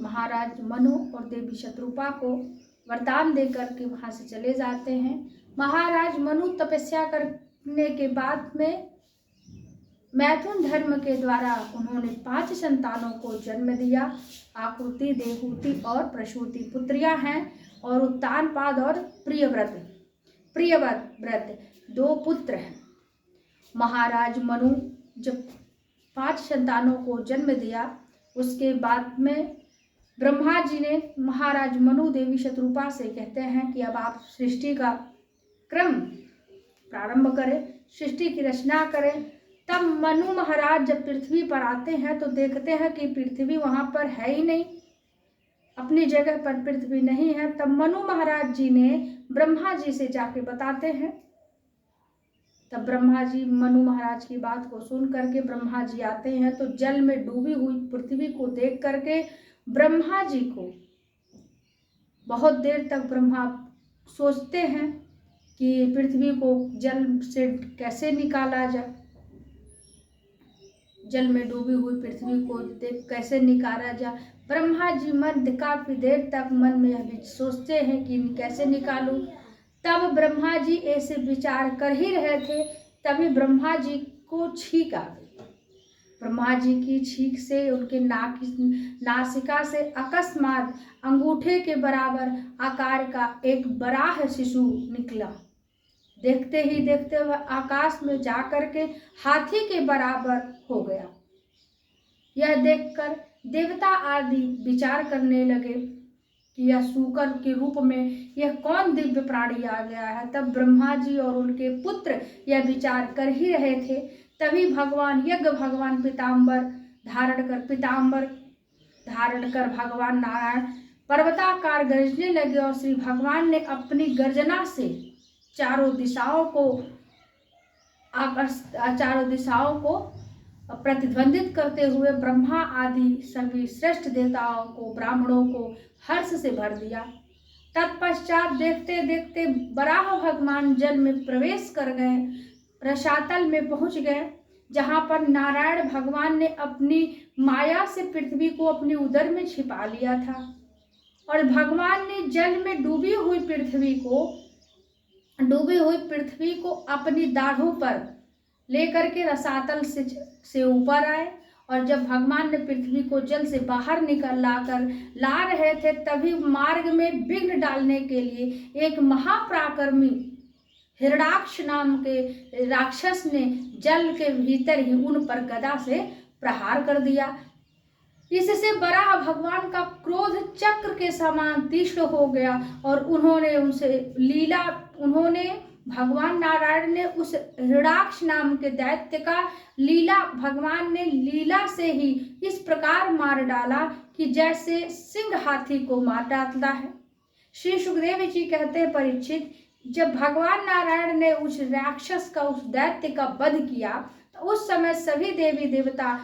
महाराज मनु और देवी शत्रुपा को वरदान देकर के वहाँ से चले जाते हैं। महाराज मनु तपस्या करने के बाद में मैथुन धर्म के द्वारा उन्होंने 5 संतानों को जन्म दिया। आकृति, देहूति और प्रसूति पुत्रियां हैं और उत्तानपाद और प्रियव्रत 2 पुत्र हैं। महाराज मनु जब 5 संतानों को जन्म दिया, उसके बाद में ब्रह्मा जी ने महाराज मनु देवी शत्रुपा से कहते हैं कि अब आप सृष्टि का क्रम प्रारंभ करें, सृष्टि की रचना करें। तब मनु महाराज जब पृथ्वी पर आते हैं तो देखते हैं कि पृथ्वी वहाँ पर है ही नहीं, अपनी जगह पर पृथ्वी नहीं है। तब मनु महाराज जी ने ब्रह्मा जी से जाके बताते हैं। तब ब्रह्मा जी मनु महाराज की बात को सुन करके ब्रह्मा जी आते हैं तो जल में डूबी हुई पृथ्वी को देख करके ब्रह्मा जी को बहुत देर तक ब्रह्मा सोचते हैं कि पृथ्वी को जल से कैसे निकाला जाए, जल में डूबी हुई पृथ्वी को देख कैसे निकाला जाए। ब्रह्मा जी काफी देर तक मन में अभी सोचते हैं कि कैसे निकालूं। तब ब्रह्मा जी ऐसे विचार कर ही रहे थे, तभी ब्रह्मा जी को छींक आ गई। ब्रह्मा जी की छींक से उनके नासिका से अकस्मात अंगूठे के बराबर आकार का एक बराह शिशु निकला। देखते ही देखते वह आकाश में जाकर के हाथी के बराबर हो गया। यह देखकर देवता आदि विचार करने लगे कि यह सूकर के रूप में यह कौन दिव्य प्राणी आ गया है। तब ब्रह्मा जी और उनके पुत्र यह विचार कर ही रहे थे, तभी भगवान यज्ञ भगवान पीताम्बर धारण कर भगवान नारायण पर्वताकार गरजने लगे और श्री भगवान ने अपनी गर्जना से चारों दिशाओं को प्रतिध्वनित करते हुए ब्रह्मा आदि सभी श्रेष्ठ देवताओं को, ब्राह्मणों को हर्ष से भर दिया। तत्पश्चात देखते देखते बराह भगवान जल में प्रवेश कर गए, रसातल में पहुंच गए, जहां पर नारायण भगवान ने अपनी माया से पृथ्वी को अपने उदर में छिपा लिया था और भगवान ने जल में डूबी हुई पृथ्वी को अपनी दाढ़ों पर लेकर के रसातल से ऊपर आए। और जब भगवान ने पृथ्वी को जल से बाहर ला रहे थे, तभी मार्ग में विघ्न डालने के लिए एक महापराक्रमी हिरणाक्ष नाम के राक्षस ने जल के भीतर ही उन पर गदा से प्रहार कर दिया। इससे बराह भगवान का क्रोध चक्र के समान तीक्ष्ण हो गया और भगवान नारायण ने उस हिरणाक्ष नाम के दैत्य का भगवान ने लीला से ही इस प्रकार मार डाला कि जैसे सिंह हाथी को मार डालता है। श्री सुखदेव जी कहते हैं, परीक्षित, जब भगवान नारायण ने उस राक्षस का, उस दैत्य का वध किया तो उस समय सभी देवी देवता